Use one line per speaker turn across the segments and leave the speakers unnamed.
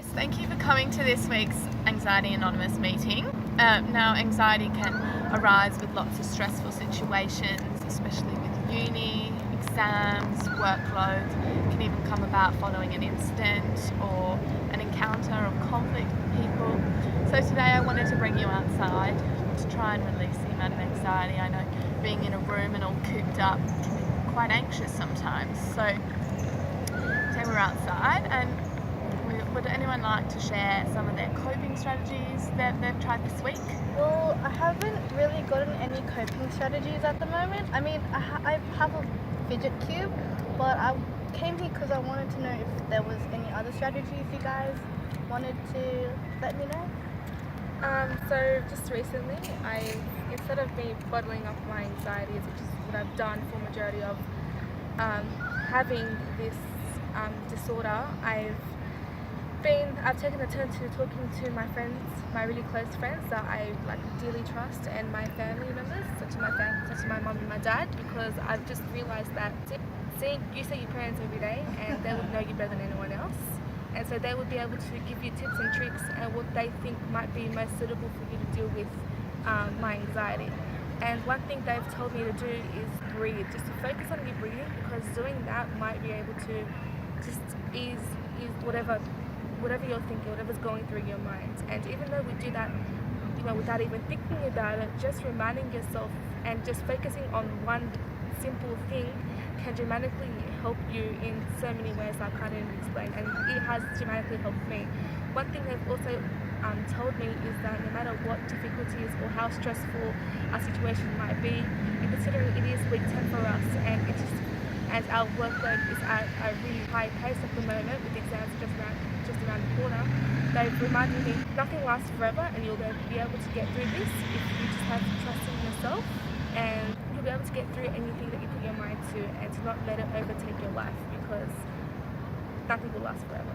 guys, thank you for coming to this week's Anxiety Anonymous meeting. Now, anxiety can arise with lots of stressful situations, especially with uni, exams, workload. It can even come about following an incident or an encounter or conflict with people. So today I wanted to bring you outside to try and release the amount of anxiety. I know being in a room and all cooped up can be quite anxious sometimes. So today we're outside, and would anyone like to share some of their coping strategies that they've tried this week?
Well, I haven't really gotten any coping strategies at the moment. I mean, I have a fidget cube, but I came here because I wanted to know if there was any other strategies you guys wanted to let me know.
So just recently, instead of me bottling up my anxieties, which is what I've done for majority of having this disorder, I've taken a turn to talking to my friends, my really close friends that I dearly trust, and my family members, such as my mum and my dad, because I've just realised that you see your parents every day, and they would know you better than anyone else, and so they would be able to give you tips and tricks and what they think might be most suitable for you to deal with my anxiety. And one thing they've told me to do is breathe, just to focus on your breathing, because doing that might be able to just ease whatever you're thinking, whatever's going through your mind. And even though we do that, without even thinking about it, just reminding yourself and just focusing on one simple thing can dramatically help you in so many ways I can't even explain, and it has dramatically helped me. One thing they've also told me is that no matter what difficulties or how stressful our situation might be, and considering it is week 10 for us, and it's just as our workload is at a really high pace at the moment with exams just around the corner, they've reminded me nothing lasts forever, and you're going to be able to get through this if you just have trust in yourself, and you'll be able to get through anything that you put your mind to, and to not let it overtake your life, because nothing will last forever.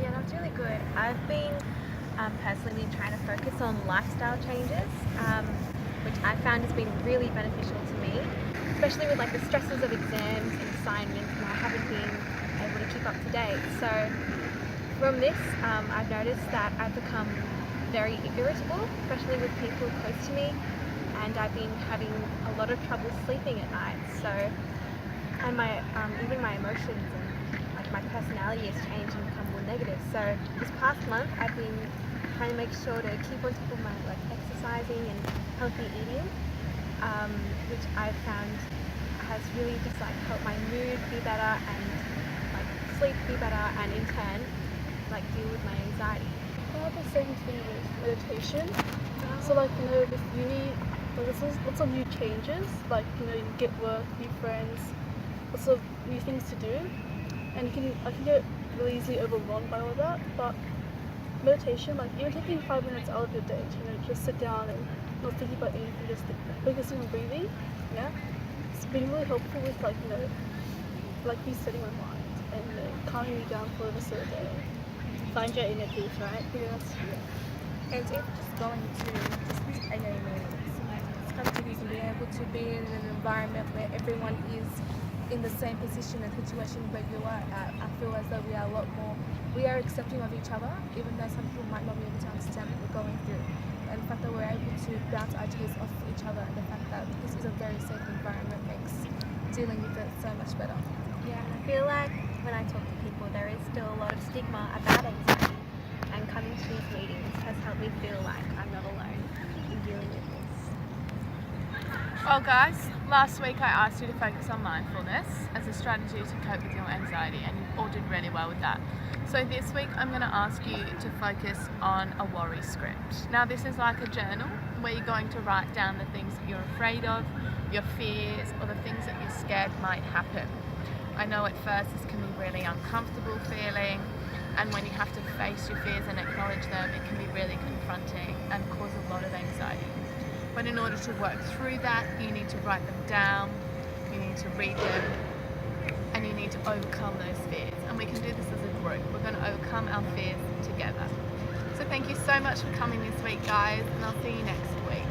Yeah, that's really good. I've been personally trying to focus on lifestyle changes, which I found has been really beneficial to me, especially with the stresses of exams and assignments, and I haven't been able to keep up to date. So from this, I've noticed that I've become very irritable, especially with people close to me, and I've been having a lot of trouble sleeping at night. So, and my even my emotions and my personality has changed and become more negative. So this past month, I've been trying to make sure to keep on top of my exercising and healthy eating, which I've found has really just helped my mood be better and sleep be better, and in turn deal with my anxiety.
I have the same thing with meditation. So with uni, there's lots of new changes. You get work, new friends, lots of new things to do, and I can get really easily overwhelmed by all that. But meditation, even taking 5 minutes out of your day to just sit down and not thinking about anything, just focusing on breathing, it's been really helpful with resetting my mind and calming me down for the rest of the day. Find your inner peace, right?
Yes. And even just going to AA meetings, activities, and being able to be in an environment where everyone is in the same position and situation where you are at, I feel as though we are accepting of each other, even though some people might not be able to understand what we're going through. And the fact that we're able to bounce ideas off each other, and the fact that this is a very safe environment makes dealing with it so much better.
Yeah, and I feel like when I talk to people, there is still a lot of stigma about anxiety, and coming to these meetings has helped me feel like I'm not alone in dealing with this.
Well guys, last week I asked you to focus on mindfulness as a strategy to cope with your anxiety, and you all did really well with that. So this week I'm going to ask you to focus on a worry script. Now this is like a journal where you're going to write down the things that you're afraid of, your fears, or the things that you're scared might happen. I know at first this can be really uncomfortable feeling, and when you have to face your fears and acknowledge them, it can be really confronting and cause a lot of anxiety. But in order to work through that, you need to write them down, you need to read them, and you need to overcome those fears. And we can do this as a group. We're going to overcome our fears together. So thank you so much for coming this week, guys, and I'll see you next week.